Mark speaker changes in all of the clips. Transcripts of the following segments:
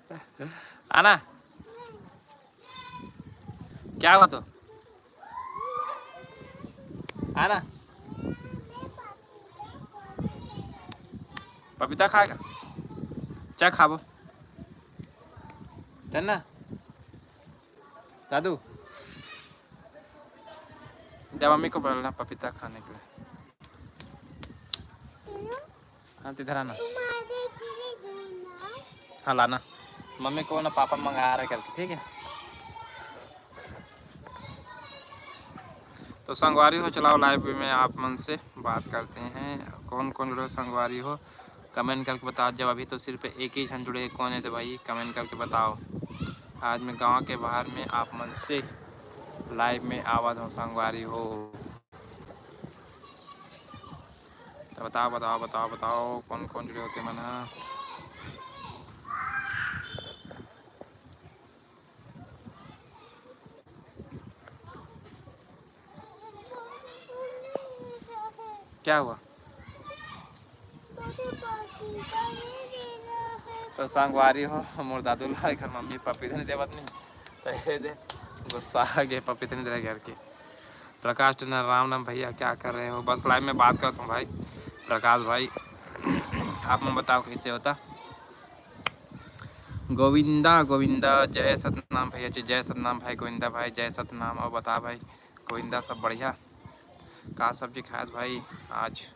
Speaker 1: आना क्या हुआ तो आना पपीता खाएगा क्या खाबो चलना दादू जब मम्मी को बोलना पपीता खाने के लिए हाँ तो इधर आना हाँ लाना मम्मी को ना पापा मंगा रहे करके ठीक है। तो संगवारी हो चलाओ लाइव में आप मन से बात करते हैं कौन कौन जुड़े संगवारी हो कमेंट करके बताओ। जब अभी तो सिर्फ एक ही जन जुड़े कौन है तो भाई कमेंट करके बताओ। आज मैं गांव के बाहर में आप मन से लाइव में आवाज़ हो संगवारी हो तो बताओ बताओ बताओ बताओ कौन कौन जुड़े होते मन। क्या हुआ तो संगवारी हो मोर दादू ला घर मम्मी पपीता नहीं देवत नहीं तो दे गुस्सा आ गया पपीता नहीं दे घर के। प्रकाश टनर राम राम भैया क्या कर रहे हो बस लाइव में बात करता हूँ भाई। प्रकाश भाई आप मैं बताओ कैसे होता। गोविंदा गोविंदा जय सतनाम भैया जी जय सतनाम भाई गोविंदा भाई जय सतनाम। और बता भाई गोविंदा सब बढ़िया का सब्जी खाया भाई आज।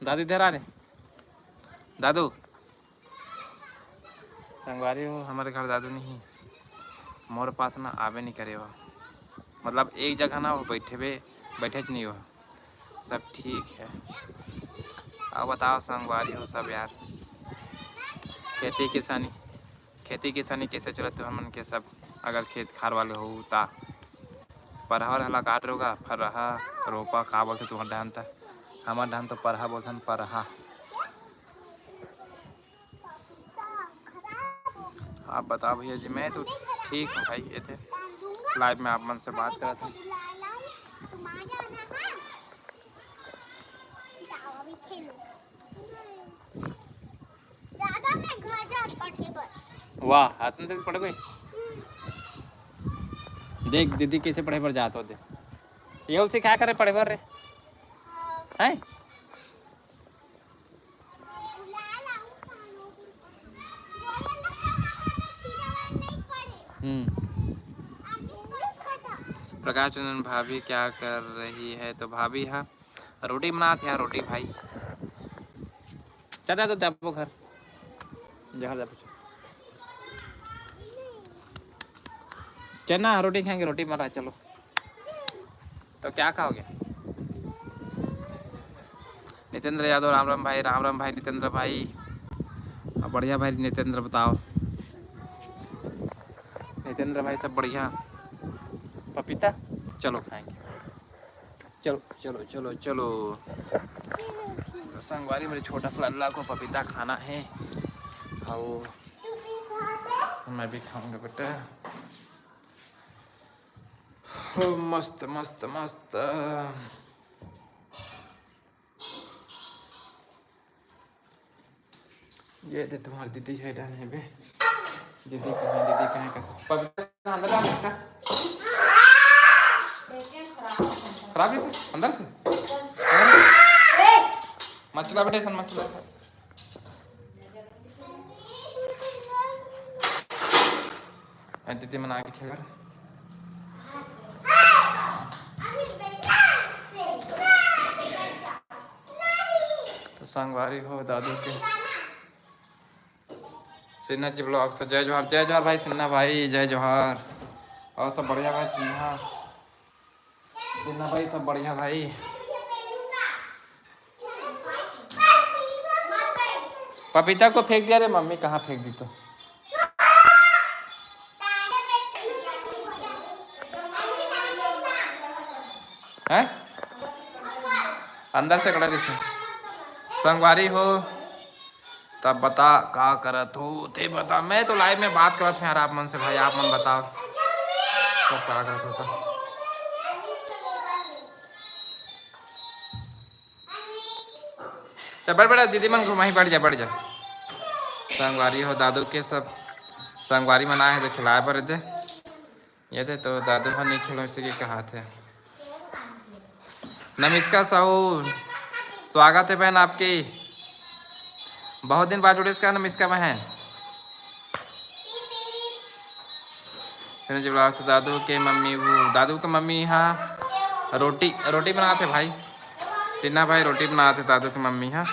Speaker 1: दादू इधर आ रहे दादू संगवारी हो हमारे घर दादू नहीं मोर पास ना आवे नहीं करे हो मतलब एक जगह ना वो बैठे नहीं हो सब ठीक है। अब बताओ संगवारी हो सब यार खेती किसानी कैसे चलते हो मन के सब अगर खेत खार वाले हो ता परहर हला काट रोगा फर रहा रोपा का बोलते तुम्हारा धान था हमारा धान तो परहा बोलते हैं परहा। आप बताओ भैया जी मैं तो ठीक हूँ भाई ये थे लाइव में आप मन से बात करा था। वाह हाथ में पड़ गई देख दीदी कैसे पढ़े पर जाते हो दे ये उसे क्या करे पढ़े पर रे हैं प्रकाश चंदन भाभी क्या कर रही है तो भाभी हाँ रोटी बनाते हैं रोटी भाई चला तो जापो घर जहाँ जापो चलना रोटी खाएंगे रोटी बना चलो तो क्या खाओगे। नितेंद्र यादव राम राम भाई नितेंद्र भाई बढ़िया भाई नितेंद्र बताओ नितेंद्र भाई सब बढ़िया पपीता चलो खाएंगे चलो चलो चलो चलो। तो संगवारी मेरे छोटा सा लल्ला को पपीता खाना है और मैं भी खाऊंगा बेटा मस्त मस्त मस्त। ये थे तुम्हारी दीदी है डालने पे दीदी कहाँ पपीता अंदर डाल सकता खराब है सर अंदर से मचला बेटे सन मचला दीदी मना के खेल तो संगवारी हो दादू के सिन्हा जी ब्लॉग से जय जोहार भाई सिन्हा भाई जय जोहार। और सब बढ़िया भाई सिन्हा भाई सब बढ़िया भाई। पपीता को फेंक दिया रे मम्मी कहाँ फेंक दी तो है अंदर से कड़ा से संगवारी हो तब बता का करत हो ते बता मैं तो लाइव में बात करत हूँ यार आप मन से भाई आप मन बताओ सब क्या करत होता। चल बढ़ दीदी मन घुमा ही बढ़ जा संगवारी हो दादू के सब संगवारी मनाए है तो खिलाए पर दे ये थे तो दादू का नहीं खिलो इसी के कहा थे। नमस्कार साहू, स्वागत है बहन आपकी, बहुत दिन बाद जुड़े इसका। नमस्कार बहन। जी दादू के मम्मी, वो दादू के मम्मी हाँ रोटी बनाते भाई, सिन्हा भाई रोटी बनाते दादू की मम्मी। हाँ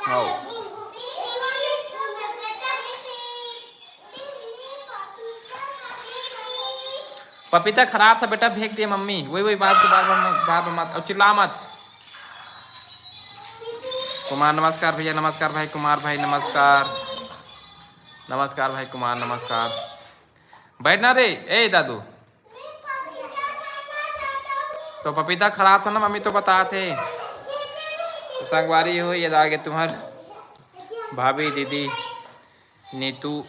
Speaker 1: हाँ पपीता खराब था बेटा, फेंक दिया मम्मी। वही बात तो बार मत और चिल्ला मत। कुमार नमस्कार भैया, नमस्कार भाई कुमार भाई, नमस्कार नमस्कार भाई कुमार, नमस्कार। बैठना रे ए दादू। तो पपीता खराब था ना मम्मी तो बता थे। तो संगवारी हो ये आगे तुम्हार भाभी दीदी नीतू।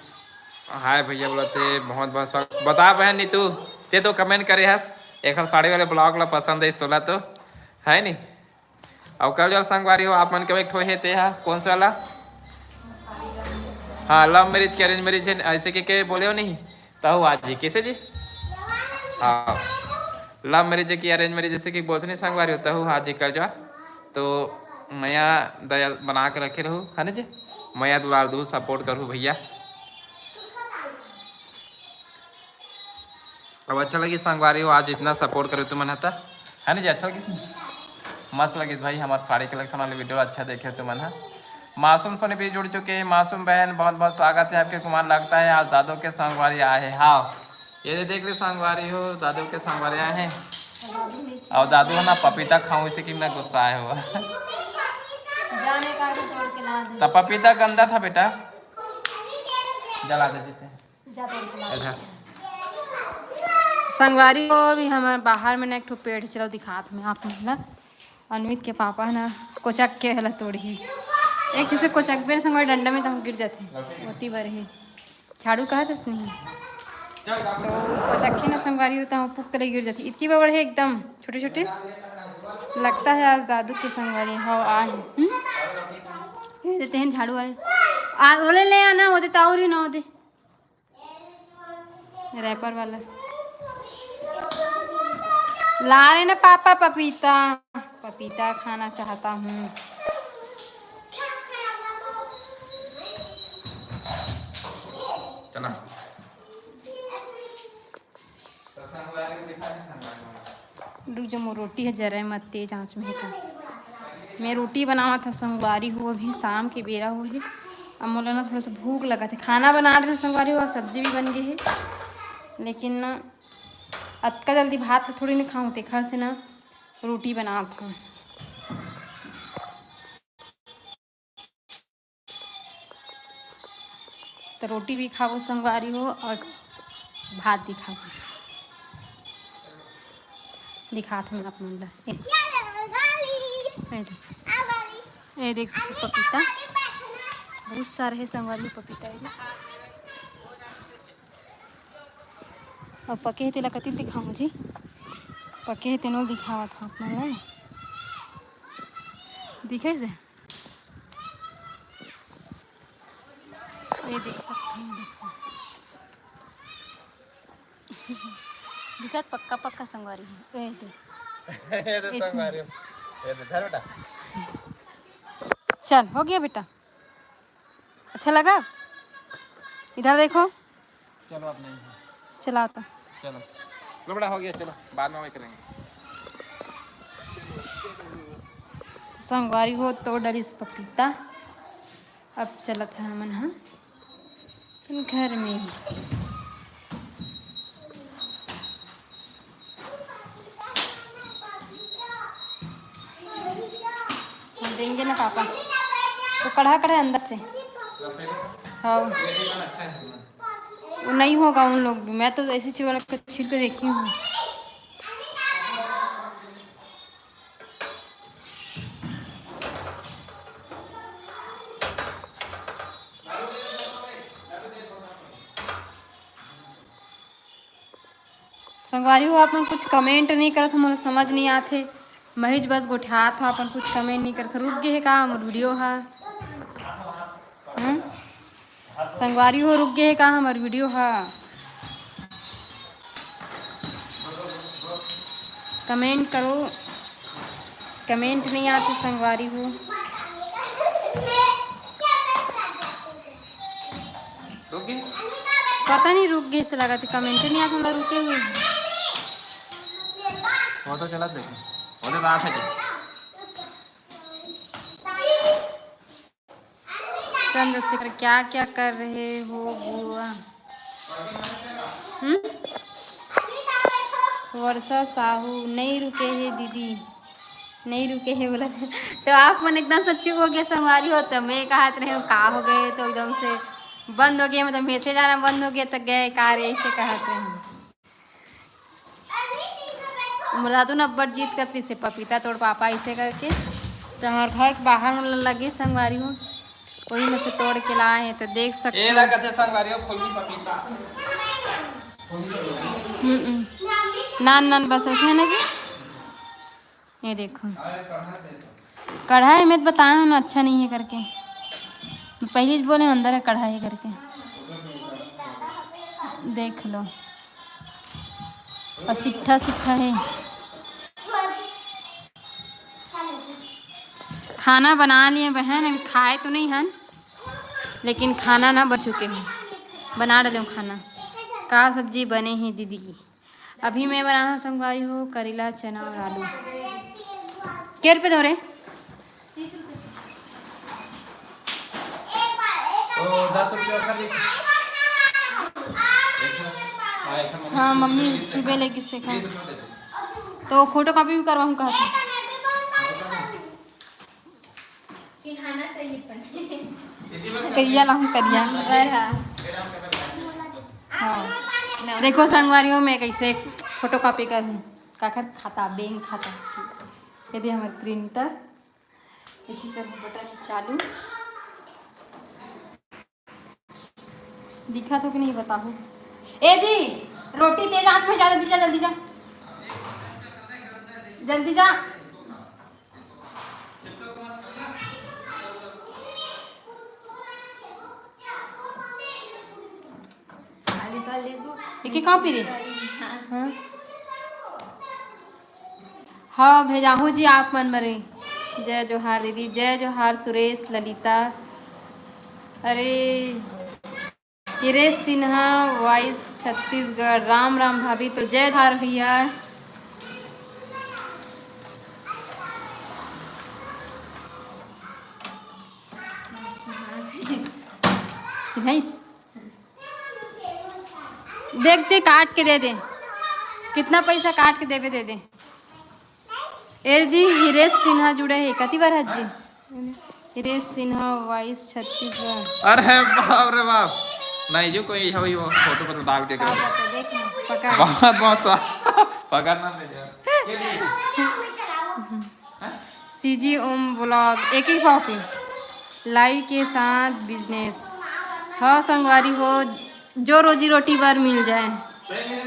Speaker 1: हाय भैया बोलते बहुत बहुत स्वागत। बता बहन नीतू, ते तो कमेंट करे हस एक साड़ी वाले ब्लॉग ला पसंद है इस तोला तो है नहीं। और कल जो संगवारी हो आप मन के एक ठो है ते कौन सा वाला? हाँ लव मैरिज के अरेंज मैरिज है ऐसे के बोले हो नहीं तो आज जी कैसे जी? हाँ लव मैरिज की अरेंज मैरिज जैसे कि बोलते नहीं संगवारी होता हूँ आज जी कल जो तो मैं दया बना के रखे रहूँ है ना जी। मैं दुलार दूँ सपोर्ट करूँ भैया। अब अच्छा लगी संगवारी हो आज इतना सपोर्ट करे तुम मन है ना जी। अच्छा लगी मस्त लगी भाई हमारे साड़ी कलेक्शन वाले वीडियो अच्छा देखे तुम मन। मासूम सोने भी जुड़ चुके हैं। मासूम बहन बहुत बहुत स्वागत है आपके। कुमार लगता है आज दादू के संगवारी आए हैं। हाँ ये देख रहे संगवारी हो दादू के संगवारी आए हैं। और दादू है ना पपीता खाऊं इसी की मैं गुस्सा आया हुआ। तो पपीता गंदा था बेटा, जला देते।
Speaker 2: संगवारी को भी हमारे बाहर में ना एक ठो पेड़ चलो दिखात में आप ना अनमित के पापा है ना कोचक के हला तोड़ी एक से कोचक पे संगवारी डंडा में तो हम गिर जाते होती बार ही झाड़ू कहा था नहीं तो कोचक ना संगवारी होता है पुक तले गिर जाती इतनी बड़े एकदम छोटे छोटे लगता है आज दादू के संगवारी हाँ आए देते हैं झाड़ू वाले बोले ले आना होते ताउर ही ना होते रैपर वाला ला रहे ना पापा पपीता। पपीता खाना चाहता हूँ। रुक जो रोटी है जरा मत तेज आंच में है मैं रोटी बनावा था संगवारी हो अभी शाम के बेरा हो है। अब मोला ना थोड़ा सा भूख लगा था खाना बना रहे संगवारी हुआ सब्जी भी बन गई है लेकिन ना अतका जल्दी भात तो थोड़ी नहीं खाऊँ तेखर से ना रोटी बना था। तो रोटी भी खाओ संगवारी हो और भात भी खाओ दिखाते मैं अपना ये देख सकते पपीता बहुत सारा है संगवारी पपीता है और पके तेला कति दिखाऊँ जी पके तेनो दिखावा था अपना दिखे से ये देख सकते हैं देखो दिखत पक्का पक्का संगवारी है ये तो संगवारी ये तो धर बेटा चल हो गया बेटा अच्छा लगा इधर देखो
Speaker 1: चलो आप नहीं
Speaker 2: चलाओ तो
Speaker 1: चलो बड़ा हो गया चलो बाद में वही करेंगे।
Speaker 2: संगवारी हो तो डरिस पपीता अब चलत है हमन हाँ घर में हम देंगे ना पापा तो कढ़ा कढ़ा अंदर से हाँ वो नहीं होगा उन लोग भी मैं तो ऐसी चीज वाला छील के देखी हूँ। संगवारी हो अपन कुछ कमेंट नहीं करत मोला समझ नहीं आते महेश बस गोठा था अपन कुछ कमेंट नहीं करत रुक गए है का वीडियो है संगवारी हो रुक गए का हमार वीडियो है। कमेंट करो, कमेंट नहीं आते संगवारी हो।
Speaker 1: रुक गए,
Speaker 2: पता नहीं रुक गए से लगा थे, कमेंट नहीं आता रुके हुए।
Speaker 1: वो तो चला देखे, वो तो बात है जी।
Speaker 2: चंद्रशेखर क्या क्या कर रहे हो बुआ? वर्षा साहू नहीं रुके है दीदी, नहीं रुके है बोला। तो आप मन एकदम सच्ची हो गया संगवारी हो, तो मैं कहा रहे का हो गए, तो एकदम से बंद हो गया, मतलब मैसेज आना बंद हो गया तो गए कार ऐसे कहते हैं। मुरादू नब्बर जीत करती से पपीता तोड़ पापा ऐसे करके, तो हमारे घर के बाहर में लगे संगवारी हो, वही में से तोड़ के लाए हैं, तो देख सकते हो। नान नान बस है ना जी, ये देखो कढ़ाई में बताया हूँ ना अच्छा नहीं है करके, पहले बोले अंदर है कढ़ाई करके, देख लो और सिट्ठा सिट्ठा है। खाना बना लिए बहन, अभी खाए तो नहीं हैं लेकिन खाना ना बच चुके हैं, बना डाले हूँ खाना। का सब्जी बने हैं दीदी की? अभी मैं बना हूँ संगवारी हो करेला चना और आलू। क्या रुपये दो रहे? 30 रुपये।
Speaker 1: तो 10 रुपये।
Speaker 2: हाँ मम्मी सुबह लेके से खा, तो फोटो कॉपी भी करवाऊँ कहा था। करिया लाऊं करिया। हाँ देखो संगवारियों में कैसे फोटो कॉपी करूँ, काखर खाता बैंक खाता। यदि हमारे प्रिंटर इसी कर बटन चालू दिखा तो कि नहीं बताओ। ए जी रोटी तेज आंच में जा, जल्दी जा जल्दी जा जल्दी जा। एक कॉपी रे। हाँ हाँ भेजाहूँ जी आप मन मरे। जय जोहार दीदी, जय जोहार सुरेश ललिता। अरे हिरेश सिन्हा वॉइस छत्तीसगढ़, राम राम भाभी, तो जय जोहार भैया। देखते काट के दे दे, कितना पैसा काट के देवे दे दे। ए जी हिरेश सिन्हा जुड़े है कति बार है जी? हिरेश सिन्हा वॉइस छत्तीसगढ़।
Speaker 1: अरे बाप रे बाप, नहीं जो कोई है वो फोटो पर डाल के करो।
Speaker 2: पकड़
Speaker 1: बहुत बहुत सा पकड़ना ले
Speaker 2: सीजी ओम ब्लॉग एक ही कॉपी लाइव के साथ बिजनेस। हाँ संगवारी हो जो रोजी रोटी बार मिल जाए।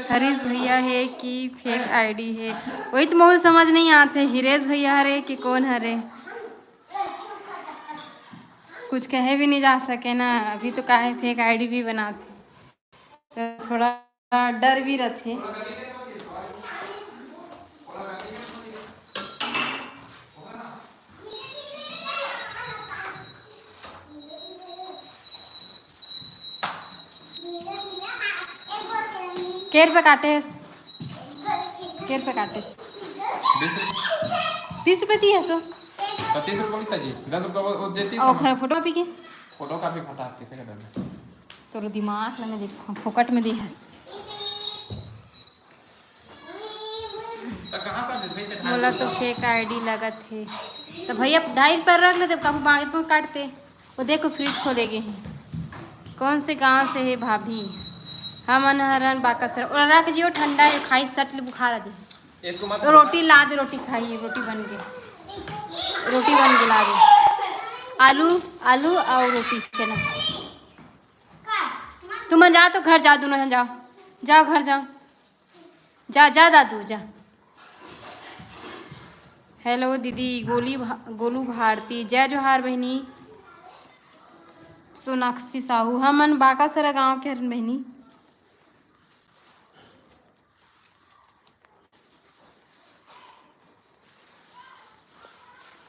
Speaker 2: हरीश भैया है कि फेक आईडी है, वही तो मुझे समझ नहीं आते। हिरेश भैया हरे कि कौन हरे, कुछ कहे भी नहीं जा सके ना। अभी तो काहे फेक आईडी भी बनाते, तो थोड़ा डर भी रहते। केर पे काटे, केर पे काटे 20 रुपये दी है सो
Speaker 1: 30 रुपये कितना जी? 10 रुपये वो देती
Speaker 2: और खरा फोटो कॉपी के
Speaker 1: फोटो कॉपी फटा कैसे कर देना?
Speaker 2: तो दिमाग लगे देखो फोकट में दी हस।
Speaker 1: तो कहां से भाई से
Speaker 2: बोला तो फेक आईडी लगा थे, तो भैया 2.5 पर रख लेते, काबू मांगे तो काटते। वो देखो फ्रिज खोलेगे हैं। कौन से गांव से है भाभी? हम अनहरन बाकसर और रख जियो, ठंडा है खाई सट ले बुखार आ जाए।
Speaker 1: इसको मत
Speaker 2: तो रोटी ला दे, रोटी खाइए, रोटी बन गई, रोटी बन गई ला दे। आलू आलू और रोटी चना। तुम जा तो घर जा, दोनों जाओ जाओ घर जाओ, जा जा दादू जा। हेलो दीदी गोलू भारती, जय जोहार बहनी। सोनाक्षी साहू हमन बाकासरा गांव के हरन बहनी।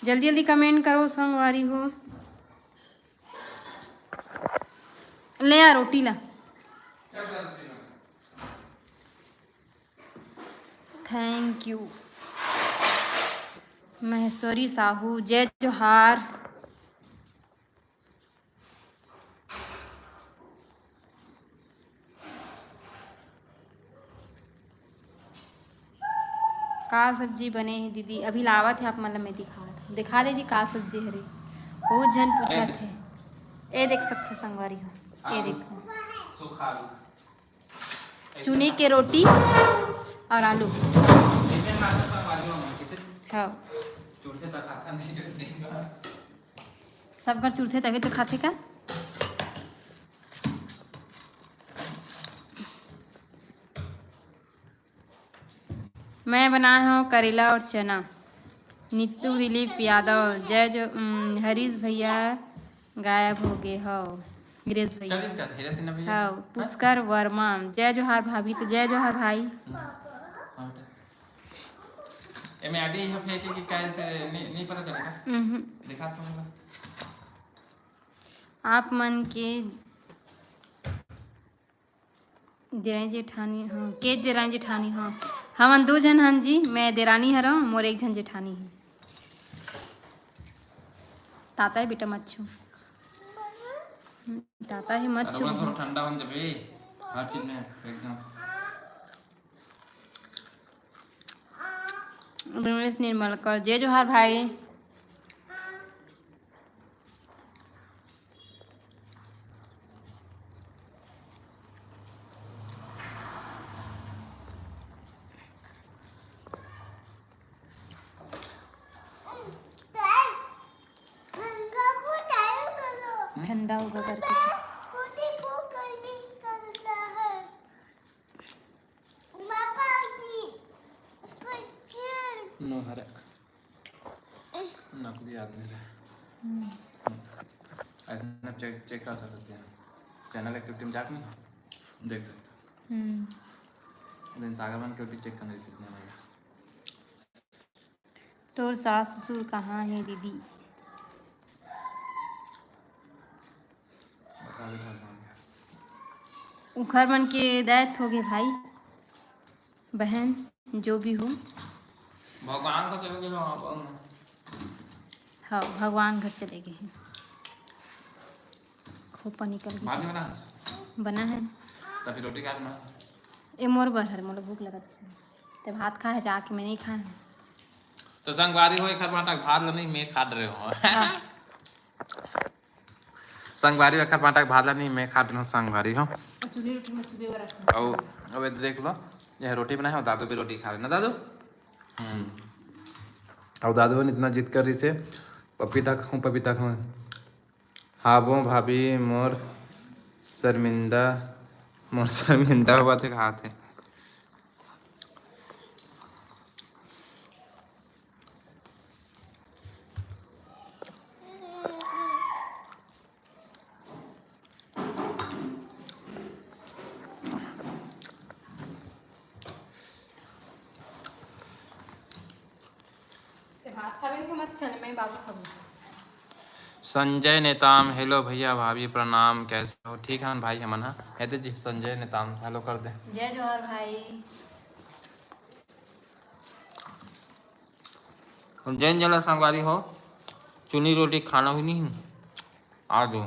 Speaker 2: जल्दी जल्दी कमेंट करो संगवारी हो। ले आ रोटी ला। Thank you. महेश्वरी साहू जय जोहार। का सब्जी बने है दीदी? अभी लावत है आप मतलब मैं दिखा दीजिए का सब्जी हरे। बहुत जन पूछा थे। ए देख सकते हो संगवारी हो, ये देखो चूनी के रोटी और आलू। हाँ सब घर चूरते तभी तो खाते का। मैं बनाया हूँ करेला और चना। नीतू दिलीप यादव जय जो हरीश भैया गायब हो गए हो। गिरीश भैया हाँ पुष्कर वर्मा जय जोहार भाभी। तो जय जोहार भाई।
Speaker 1: मैं आगे यहाँ फेंके कि कैसे नहीं पता चलेगा। दिखाता हूँ
Speaker 2: आप मन के देरानी जेठानी हाँ के देरानी जेठानी हाँ हमन 2 जन हन जी। मैं देरानी हर मोर 1 जन जेठानी है। ताता है बेटा मत छू। ताता है मत छू।
Speaker 1: ठंडा हो जाबे हर चीज में एकदम।
Speaker 2: निर्मलकर जय जोहार भाई। ठंडा होगा करके
Speaker 1: नो हरे ना कुछ याद नहीं रहा। ऐसा चेक कर सकते हैं चैनल एक्टिविटी में जाकर ना देख सकते हो। दिन सागर वन के चेक करने से नहीं आएगा।
Speaker 2: तो सास ससुर कहाँ है दीदी? घर मन के दैत हो गए भाई बहन जो भी हो।
Speaker 1: भगवान को चले गए
Speaker 2: हाँ भगवान घर चले गए हैं। खोपा निकल गया बना है
Speaker 1: तभी रोटी खा ना।
Speaker 2: ये मोर बर है मोर भूख लगा तो भात खा है जाके मैं नहीं खाया है।
Speaker 1: तो संगवारी हो एक खरमाटा भात ला नहीं मैं खा रहे हो।
Speaker 2: हाँ।
Speaker 1: संगवारी एक खरमाटा भात ला नहीं मैं खा रही हूँ। संगवारी हो और अब देख लो यह रोटी बनाया हो दादू भी रोटी खा रहे ना दादू। और दादू ने इतना जिद कर रही से पपीता खाऊं पपीता खाऊं। हाँ वो भाभी मोर शर्मिंदा हुआ थे कहा थे। संजय नेताम हेलो भैया भाभी प्रणाम कैसे हो? ठीक है भाई हमन है जी। संजय नेताम हेलो कर दे।
Speaker 2: जय जोहार भाई।
Speaker 1: जैन जला संगवारी हो चुनी रोटी खाना हुई नहीं आ दो।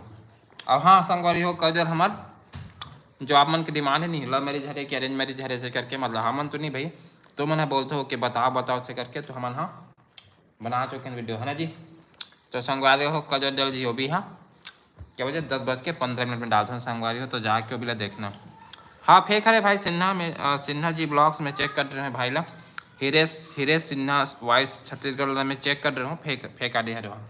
Speaker 1: अब हाँ संगवारी हो कजर हमार जो आप मन की डिमांड है नहीं लव मैरिज हरे कि अरेंज मैरिज हरे से करके मतलब हमन तो नहीं भाई तो मन बोलते हो कि बताओ से करके तो हमन हाँ बना चुके वीडियो है ना जी। तो संगवारी हो कजर जल जी हो भी हाँ क्या बजे 10:15 में डालते हैं संगवारी हो तो जाके भी देखना। हाँ फेक है भाई सिन्हा में सिन्हा जी ब्लॉग्स में चेक कर रहे हैं भाई ला हिरेश सिन्हा वॉइस छत्तीसगढ़ में चेक कर रहे हूँ फेक आदि है वहाँ।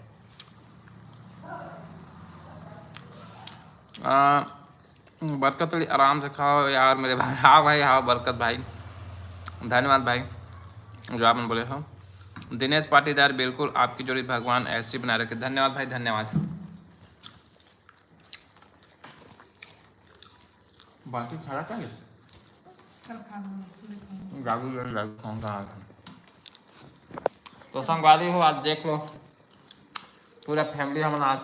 Speaker 1: बरकत थोड़ी आराम से खाओ यार मेरे भाई। हाँ भाई हाँ बरकत भाई धन्यवाद भाई जो आपने बोले हो। दिनेश पाटीदार बिल्कुल आपकी जोड़ी भगवान ऐसी बना रखे। धन्यवाद भाई धन्यवाद। बाकी खाना क्या
Speaker 2: कल खाना सुबह
Speaker 1: लागू खाऊंगा आज। तो संगवारी हो, आज देख लो पूरा फैमिली हम आज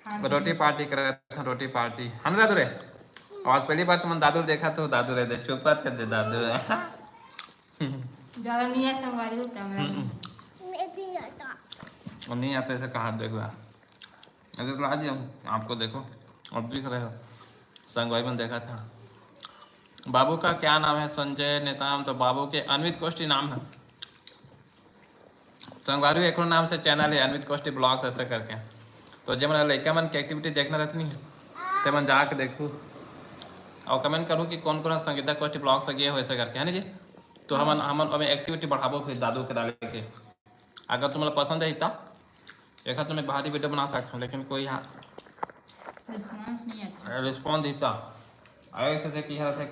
Speaker 2: खाना
Speaker 1: रोटी पार्टी कर रहे थे। रोटी पार्टी हम दादू रे, आज पहली बार तुम दादू देखा तो दादू रे दे चुप कर दे दादू रे।
Speaker 2: ज़्यादा नहीं है संगवारी हो कैमरा में।
Speaker 1: और नहीं आते ऐसे कहाँ देखो यार, अरे तो आज आपको देखो अब दिख रहे हो। संगवारी में देखा था। बाबू का क्या नाम है? संजय नेताम। तो बाबू के अनवित कोष्टी नाम है। संगवारी एक और नाम से चैनल है अनवित कोष्टी ब्लॉग्स ऐसे करके। तो जब मैं लड़का मन की एक्टिविटी देखना रहती नहीं तो मैं जाके देखूँ और कमेंट करूँ कि कौन कौन संगीता कोष्टी ब्लॉग्स लगे हो ऐसे करके, है ना जी। तो हम एक्टिविटी बढ़ाबो फिर दादू के डाले के। अगर तुम्हें पसंद है इतना एक तो मैं बाहरी वीडियो बना सकता हूँ, लेकिन कोई यहाँ
Speaker 2: रिस्पांस नहीं अच्छा।
Speaker 1: रिस्पॉन्स देता ऐसे कि हर से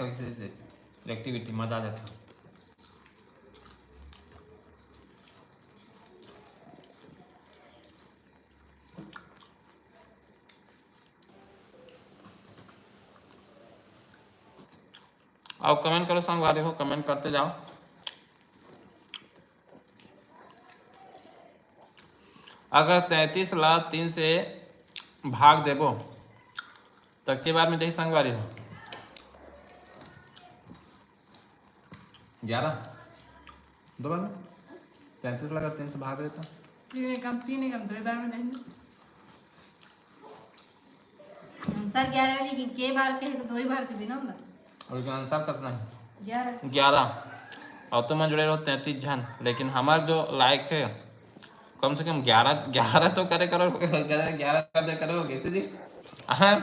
Speaker 1: एक्टिविटी मजा आ जाता। आप कमेंट करो संगवारी हो, कमेंट करते जाओ। अगर 33 लाख 3 से भाग देबो तब के बाद में दही संगवारी हो 11 दो बार में 33 लाख 3 से भाग देता
Speaker 2: तीन कम 2 बार में नहीं आंसर 11 लेकिन के बार के तो 2 ही बार के बिना होगा।
Speaker 1: और इसका आंसर कितना है?
Speaker 2: 11
Speaker 1: 11। और तुम जुड़े रहो 33 जन, लेकिन हमारे जो लाइक है कम से कम 11 तो करे करो 11 कर दे करो कैसे जी। हाँ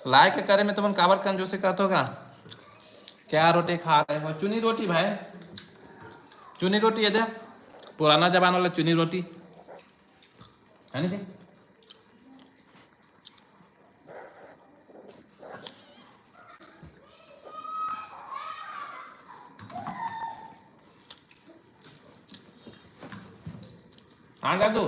Speaker 1: लाइक करे में तुम काबर कंजूसी करते होगा। क्या रोटी खा रहे हो? चुनी रोटी भाई, चुनी रोटी है पुराना जमाना वाला चुनी रोटी है ना जी। हाँ दादू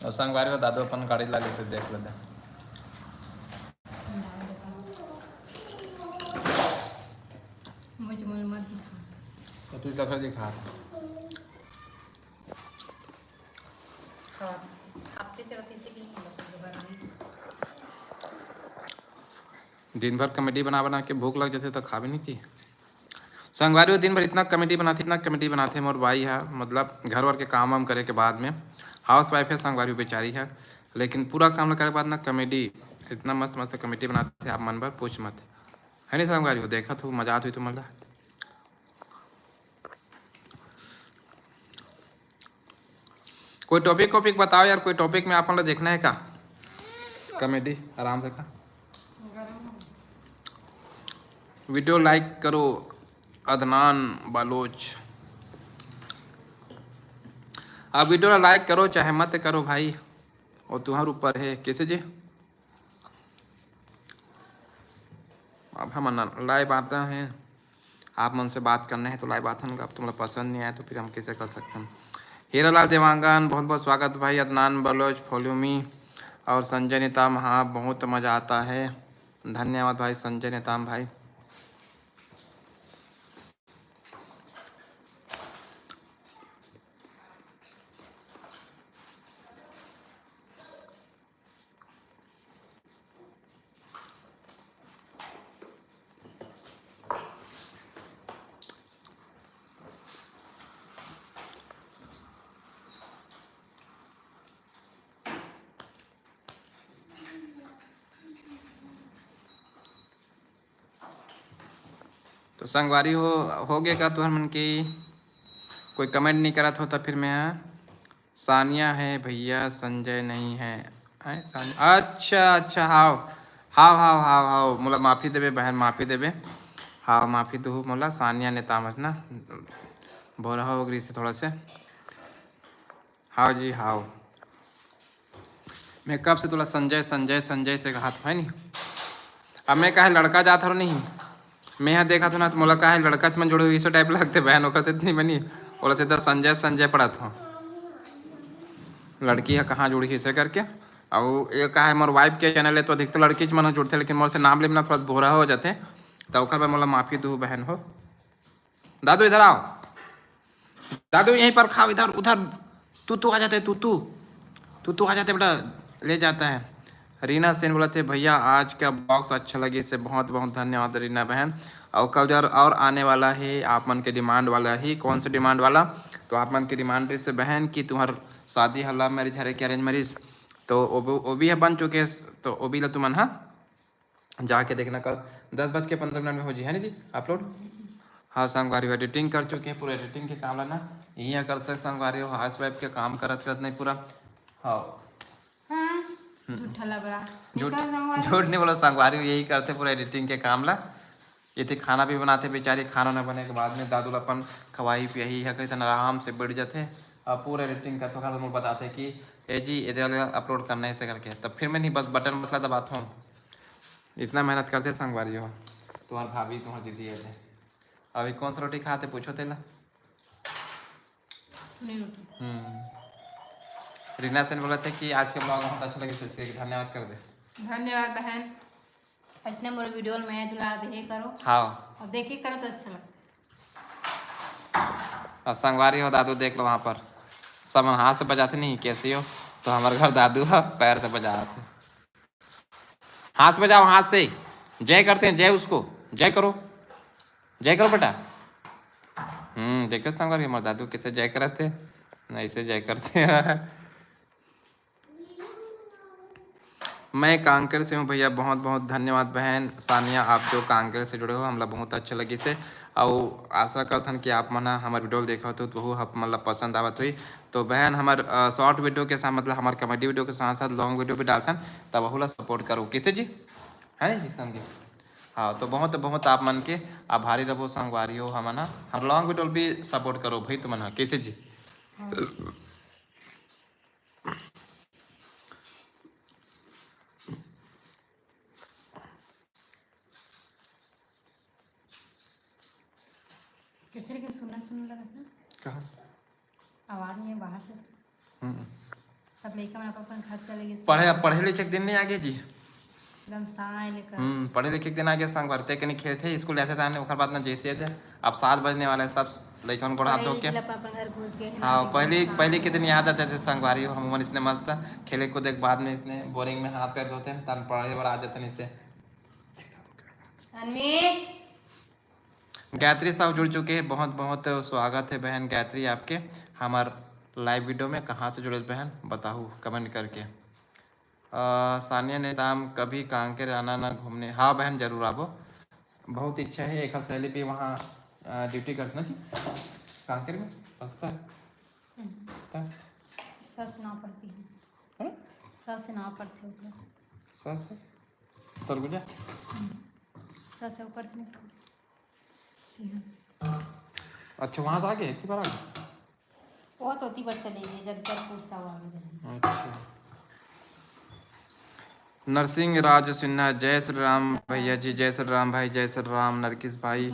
Speaker 1: और संगवारी को दादू अपन गाड़ी ला ले से देख लेते।
Speaker 2: मुझे मुल मत
Speaker 1: तो तू कैसे दिखा
Speaker 2: खाते चलते से कि
Speaker 1: दिन भर कॉमेडी बना बना के भूख लग जाते तो खा भी नहीं थी। संगवारी दिन भर इतना कॉमेडी बनाते मोर भाई है, मतलब घर वर के काम वाम करे के बाद में हाउस वाइफ है संगवारी बेचारी है, लेकिन पूरा काम करे के बाद ना कॉमेडी इतना मस्त मस्त कॉमेडी बनाते थे आप मन भर पूछ मत, है नहीं संगवारी हो। देखा तो मजा आती तो मतलब कोई टॉपिक बताओ यार, कोई टॉपिक में आप लोग देखना है क्या कॉमेडी आराम से का वीडियो लाइक करो। अदनान बालोच आप वीडियो लाइक करो चाहे मत करो भाई, और तुम्हारे ऊपर है कैसे जी। अब हम लाइव आते हैं, आप मन से बात करना है तो लाइव आते हैं। अब तुम्हें पसंद नहीं आया तो फिर हम कैसे कर सकते हैं। हीरालाल देवांगन बहुत बहुत स्वागत भाई। अदनान बलोच फॉलोमी और संजय नेताम, हाँ बहुत मज़ा आता है। धन्यवाद भाई संजय नेताम भाई। तो संगवारी हो गया क्या तुहर मन की? कोई कमेंट नहीं करा था तो फिर मैं सानिया है भैया संजय नहीं है। सानिया अच्छा हाओ हाओ हाओ हाओ हाओ मोला माफ़ी देवे बहन, माफ़ी देवे। हाँ माफ़ी दो मोला। सानिया ने तामस ना बोरा हो गई से थोड़ा से। हाँ जी हाँ मैं कब से तुला संजय संजय संजय से कहा था है नहीं। अब मैं कहा लड़का जाता रो नहीं, मैं यहाँ देखा था ना तो मोला कहा लड़का मन जोड़े इस टाइप लगते बहन ओकर से इतनी बनी बोला सीधा संजय संजय पड़ा था। लड़की है कहाँ जुड़ी इसे करके। और ये कहा है मोर वाइफ के चैनल है तो अधिकतर लड़की च मन जुड़ते, लेकिन मोर से नाम लेना थोड़ा बोरा हो जाते, तो ओखर में मोला माफी दू बहन हो। दादू इधर आओ, दादू यहीं पर खाओ, इधर उधर तू आ जाते, तू आ जाते बेटा, ले जाता है। रीना सेन बोला थे भैया आज का बॉक्स अच्छा लगे, इससे बहुत बहुत धन्यवाद रीना बहन। और कल जो और आने वाला है आप मन के डिमांड वाला ही, कौन सा डिमांड वाला, तो आप मन की डिमांड से बहन की तुम्हार शादी है लव मैरिज है कि अरेंज मैरिज, तो वो भी है बन चुके हैं, तो वो भी तुमन हाँ जाके देखना कल 10:15 में हो जी है ना जी अपलोड। हाँ संगवारी एडिटिंग कर चुके हैं, पूरा एडिटिंग के काम लेना यही कर सकते संगवारी हो, हाउस वाइफ के काम करत करत नहीं पूरा। हाँ
Speaker 2: झूठा लग रहा,
Speaker 1: झूठ झूठ नहीं बोला संगवारी, यही करते पूरा एडिटिंग के काम ला। ये थे खाना भी बनाते बेचारी, खाना न बने के बाद में दादू अपन खवाई पियाई है कहीं आराम से बैठ जाते और पूरा एडिटिंग करते हर लोग बताते कि ए जी ये वाले अपलोड करना है ऐसे करके, तब फिर मैं नहीं बस बटन मसला दबाता हूँ। इतना मेहनत करते संगवारी हो, तुम्हार भाभी तुम्हारी दीदी है। अभी कौन सा रोटी खाते पूछो तेला। रीना सेन बोला था कि आज के ब्लॉग बहुत अच्छा लगे, इसलिए धन्यवाद कर दे।
Speaker 2: धन्यवाद बहन, ऐसे मोर वीडियो में दुलार दे करो।
Speaker 1: हाँ
Speaker 2: और देखे करो तो अच्छा लगता
Speaker 1: और संगवारी हो दादू देख लो वहाँ पर सब हाथ से बजाते नहीं कैसे हो, तो हमारे घर दादू है पैर से बजाते, हाथ से बजाओ, हाथ से जय करते हैं, जय उसको जय करो बेटा। देखो संगवारी हमारे दादू कैसे जय करते, ऐसे जय करते हैं। मैं कांकेर से हूँ भैया, बहुत बहुत धन्यवाद बहन सानिया, आप जो कांकेर से जुड़े हो हमला बहुत अच्छा लगी से। और आशा करथन कि आप मना हमारे वीडियो देखो तो वो मतलब पसंद आवत हुई, तो बहन हमारे शॉर्ट वीडियो के साथ मतलब हमारे कॉमेडी वीडियो के साथ साथ लॉन्ग वीडियो भी डालथन, तब वह सपोर्ट करो किसे जी है जी संगे। हाँ तो बहुत बहुत आप मन के आभारी रहो संगवारी हो, हम ना हर लॉन्ग वीडियो भी सपोर्ट करो भाई तुम हाँ कैसे जी।
Speaker 2: किसी लेकिन सुनना लगा था
Speaker 1: कहाँ
Speaker 2: आवाज नहीं है बाहर से, सब लड़का मन अपन घर चले गए।
Speaker 1: पढ़े लिखे दिन नहीं आगे जी,
Speaker 2: एकदम साय लेकर
Speaker 1: पढ़े लिखे दिन आगे संग भरते कहीं खेलते स्कूल जाते थे ओकर बाद ना जैसे थे, अब 7 बजने वाले सब लड़कन को हाथ धो के
Speaker 2: अपन घर घुस गए।
Speaker 1: हाँ पहले के दिन याद आते थे संगवारी हो, हम इसने मस्त खेले कूदे के बाद में इसने बोरिंग में हाथ पैर धोते हैं तन पढ़े बार आ जाते हैं इससे। गायत्री साहब जुड़ चुके हैं, बहुत बहुत स्वागत है बहन गायत्री आपके हमार लाइव वीडियो में। कहाँ से जुड़े बहन बताओ कमेंट करके। सानिया ने दाम कभी कांकेर आना ना घूमने, हाँ बहन जरूर आवो, बहुत इच्छा है। एक सहेली भी वहाँ ड्यूटी करती ना थी कांकेर में, बसता है
Speaker 2: सस ना पड़ती है, सस ना पड़ती है,
Speaker 1: सस सरगुजा
Speaker 2: सस ऊपर नहीं।
Speaker 1: अच्छा वहाँ तो आ गए थी बार आगे
Speaker 2: वो तो ती पर चले गए जब जयपुर से आगे।
Speaker 1: अच्छा नरसिंह राज सिन्हा, जय श्री राम भैया जी, जय श्री राम भाई, जय श्री राम नरकिस भाई।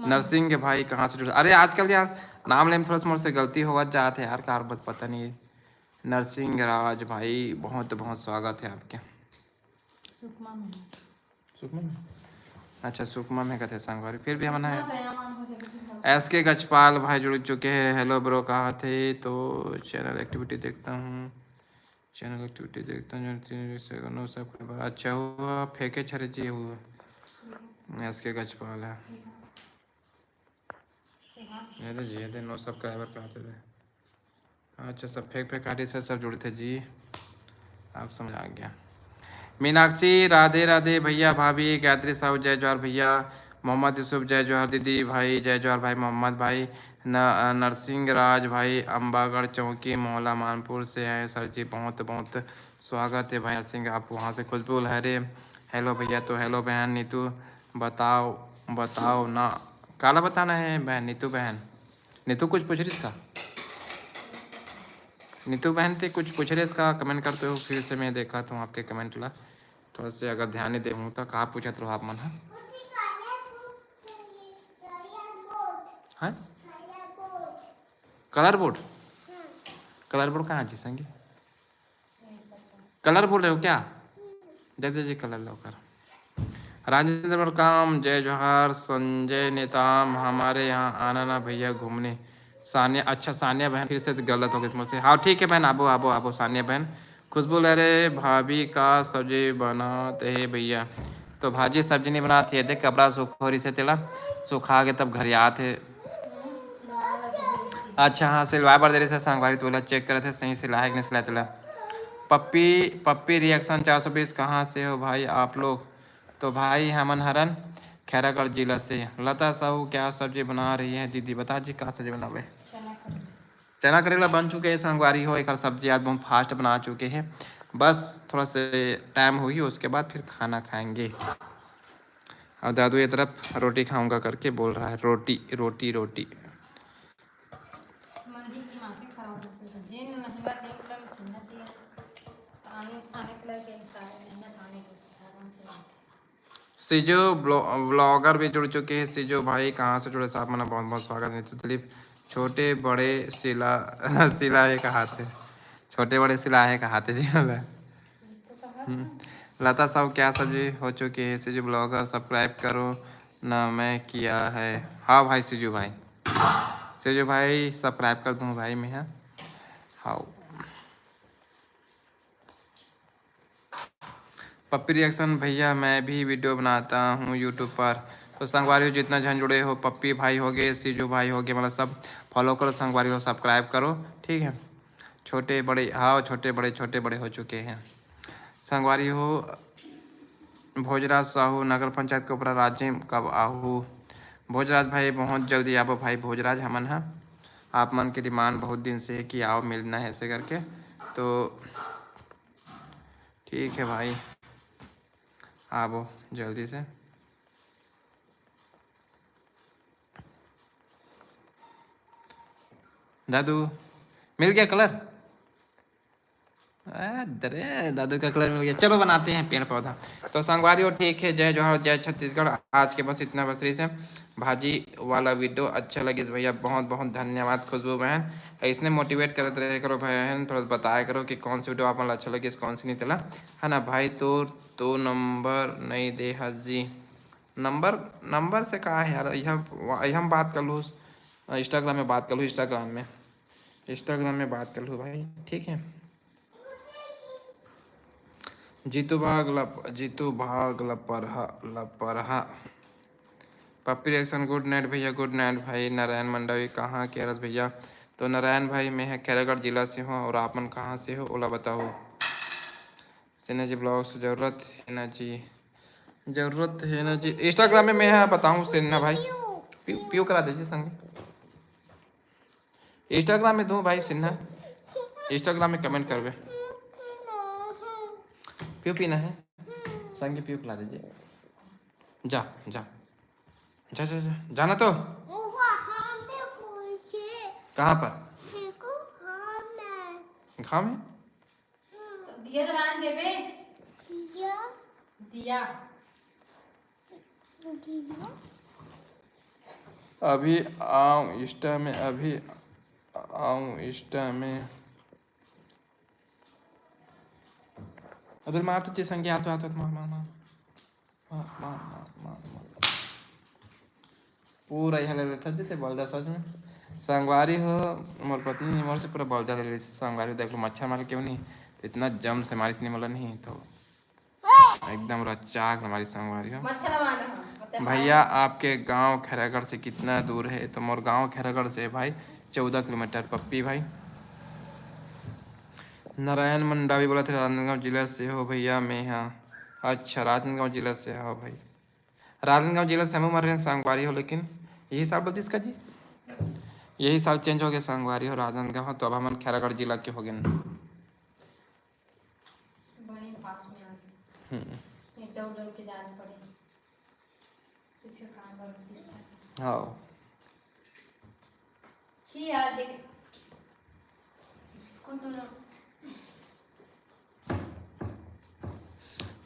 Speaker 1: नरसिंह भाई कहाँ से जुड़े, अरे आजकल यार नाम लेने थोड़ा सा मोड़ से गलती हो जाते है यार, कार बात पता नहीं। नरसिंह राज भाई बहुत बहुत स्वागत है आपके।
Speaker 2: सुकमा में,
Speaker 1: सुकमा में अच्छा सुकमा में कहते संगवारी, फिर भी हम ना एस के गजपाल भाई जुड़ चुके हैं। हेलो ब्रो कहाँ थे, तो चैनल एक्टिविटी देखता हूँ, चैनल एक्टिविटी देखता हूँ सब अच्छा हुआ फेंके छरे जी हुआ एस के गजपाल है ये जी ये 9 सब्सक्राइबर कहते थे। अच्छा सब फेंक आदि से सब जुड़े थे जी, आप समझ आ गया। मीनाक्षी राधे राधे भैया भाभी, गायत्री साहू जय जोहार भैया, मोहम्मद यूसुफ जय जोहार दीदी भाई, जय जोहार भाई मोहम्मद भाई। नरसिंह राज भाई अम्बागढ़ चौकी मोहल्ला मानपुर से आए सर जी, बहुत बहुत स्वागत है भाई नरसिंह, आप वहाँ से खुशबू लहरे। हेलो भैया, तो हेलो बहन नीतू, बताओ ना काला बताना है बहन नीतू बहन। नीतू कुछ पूछ रही इसका, नीतू बहन थे कुछ पूछ रहे इसका, कमेंट करते हो फिर से मैं देखा तो आपके कमेंट ला थोड़ा से अगर ध्यान नहीं दे हूँ तो कहाँ पूछा तो आप मन है कलर बोर्ड, कलर बोर्ड कहाँ जी संगी कलर बोल रहे हो क्या? दे दीजिए कलर लौकर। राजेंद्र मलकाम, जय जोहार। संजय नेताम, हमारे यहाँ आना ना भैया घूमने। सानिया, अच्छा सानिया बहन, फिर से गलत हो गई मुझसे। हाँ ठीक है बहन, आबो आबो आबो सानिया बहन। खुशबू लहरे, भाभी का सब्जी बनाते है भैया। तो भाजी सब्जी नहीं बनाती है, देख कपड़ा सुखोरी से तेला सुखा के तब घर आते। अच्छा हाँ, सिलवाए बार देरी से संगवारी तोला चेक करे थे सही सिला है कि नहीं सिला तेला। पप्पी पप्पी रिएक्शन 420, कहाँ से हो भाई आप लोग? तो भाई हमन हरन खैरागढ़ जिला से। लता साहू, क्या सब्जी बना रही है दीदी? बता जी क्या सब्जी बनावे? चना करेला बन चुके हैं संगवारी हो, एक सब्जी आज हम फास्ट बना चुके हैं। बस थोड़ा से टाइम हुई उसके बाद फिर खाना खाएंगे। और दादू ये तरफ रोटी खाऊंगा करके बोल रहा है, रोटी रोटी रोटी। सिजो ब्लॉगर भी जुड़ चुके हैं। सिजो भाई कहाँ से जुड़े साहब, मैंने बहुत बहुत स्वागत है। दिलीप, छोटे बड़े सिलाए कहाते, छोटे बड़े सिलाए कहाते जी। लता साहब, क्या सब्जी हो चुकी है? सिजू ब्लॉगर सब्सक्राइब करो ना, मैं किया है। हाँ भाई सिजू भाई, सिजू भाई सब्सक्राइब कर दूँ भाई मैं। हाँ पप्पी रिएक्शन भैया, मैं भी वीडियो बनाता हूँ यूट्यूब पर। तो संगवारी हो जितना जन जुड़े हो, पप्पी भाई हो गए, सीजू भाई हो गए, मतलब सब फॉलो करो, संगवारी हो सब्सक्राइब करो, ठीक है। छोटे बड़े, हाँ छोटे बड़े हो चुके हैं। संगवारी हो भोजराज साहू, नगर पंचायत के ऊपर राज्य कब आहू? भोजराज भाई बहुत जल्दी आओ भाई। भोजराज हमन है, आप मन की डिमांड बहुत दिन से है कि आओ मिलना है ऐसे करके, तो ठीक है भाई, आवो जल्दी से। दादू मिल गया कलर? अरे दादू का कलर मिल गया। चलो बनाते हैं पेड़ पौधा। तो संगवारी हो ठीक है, जय जोहर जय छत्तीसगढ़। आज के बस इतना बस रही से भाजी वाला वीडियो अच्छा लगे भैया, बहुत बहुत धन्यवाद। खुशबू बहन, इसने मोटिवेट करते रहे करो बहन, थोड़ा बताया करो कि कौन सी वीडियो आप अच्छा लगे, कौन सी नहीं तला, है ना भाई। तो नंबर नहीं दे हाजी, नंबर से कहा है यार, यह हम बात कर लूँ इंस्टाग्राम में, बात कर लूँ इंस्टाग्राम में बात कर लूँ भाई, ठीक है। जीतू भाग लपरहा। पप्पी रिएक्शन, गुड नाइट भैया, गुड नाइट भाई। नारायण मंडावी, कहाँ के रस भैया? तो नारायण भाई मैं है खैरागढ़ जिला से हूँ, और आप मन कहाँ से हो ओला बताओ। सिन्हा जी ब्लॉग्स, ज़रूरत है ना जी। इंस्टाग्राम में मैं है बताऊँ सिन्हा भाई, पीओ करा दीजिए संग। इंस्टाग्राम में दूँ भाई सिन्हा, इंस्टाग्राम में कमेंट करवे। पीओ पीना है संग, पीओ पिला दीजिए। जा जा जा जा जा जाना तो कहाँ पर? घाव में
Speaker 2: दिया जलान देबे, दिया
Speaker 1: अभी आऊँ इंस्टा में, अभी आऊँ इंस्टा में। अबे मार तो संगे हाथ हाथ मार मार मार मार मार मार मार पूरा यहाँ ले लेता जैसे बलदा सच में। संगवारी हो मोर पत्नी मोर से पूरा बलदा ले ले संगवारी, देख लो मच्छर मार क्यों नहीं, तो इतना जम से मारी नहीं मला नहीं, तो एकदम रचाक हमारी संगवारी हो। भैया आपके गांव खैरागढ़ से कितना दूर है? तो मोर गांव खैरागढ़ से भाई 14 किलोमीटर। पप्पी भाई नारायण मंडावी बोला थे राजनांदगांव जिला से हो भैया मैं, हाँ अच्छा राजनांदगांव जिला से हो भाई। राजनांदगांव जिला से हम मर रहे हैं संगवारी हो, लेकिन यही साल बल्कि इसका जी यही साल चेंज हो गया संगवारी हो राजनांदगांव, तो अब हम खैरागढ़ जिला के हो गए। हाँ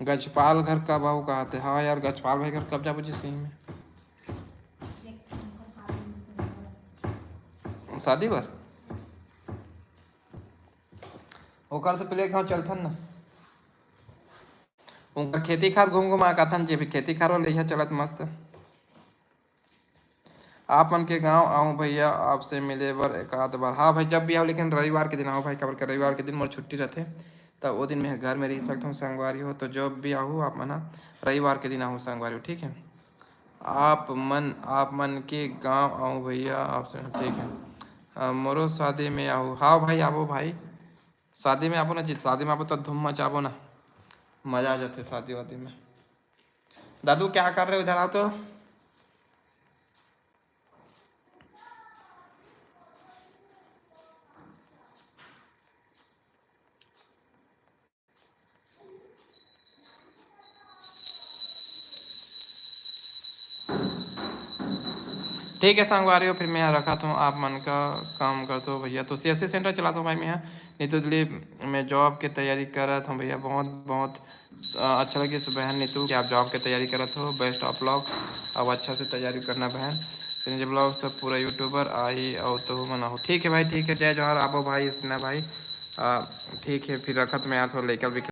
Speaker 1: गजपाल घर का बहू कहा थे? हाँ यार गजपाल भाई घर कब जा बुझे सही में शादी पर ओकर से पहले गाँव चलथन ना। उनका खेती खार घूम घुमा का थन जी, भी खेती खार वाले यह चलत मस्त। आप मन के गांव आऊँ भैया, आपसे मिले बर एक आध बार। हाँ भाई जब भी आओ, लेकिन रविवार के दिन आओ भाई, कबर के रविवार के दिन मोर छुट्टी रहते, तब वो दिन मैं घर में रह सकता हूँ संगवारी हो। तो जब भी आहूँ आप मन रविवार के दिन आहूँ संगवारी हो, ठीक है। आप मन के गांव आऊँ भैया आपसे, ठीक है। मोरो शादी में आहूँ। हाँ भाई आवो भाई, शादी में आबो ना जी, शादी में आबो तो धूम मचाबो ना, मजा आ जाते शादी वादी में। दादू क्या कर रहे हो, इधर आओ तो। ठीक है संगवारी हो, फिर मैं यहाँ रखा हूँ, आप मन का काम करते हो भैया। तो CSC सेंटर चलाता हूँ भाई मैं यहाँ, नहीं तो दिल्ली में जॉब की तैयारी कर रहा था भैया। बहुत बहुत अच्छा लगे इस बहन नीतू कि आप जॉब की तैयारी कर रहे हो। बेस्ट ऑफ लक, अब अच्छा से तैयारी करना बहन। फिर ब्लॉग सब पूरा यूट्यूबर आई और तो मना हो। ठीक है भाई, ठीक है, जय जवाहर। आपो भाई स्नेहा भाई, ठीक है फिर रखत मैं यहाँ थोड़ा लेकर भी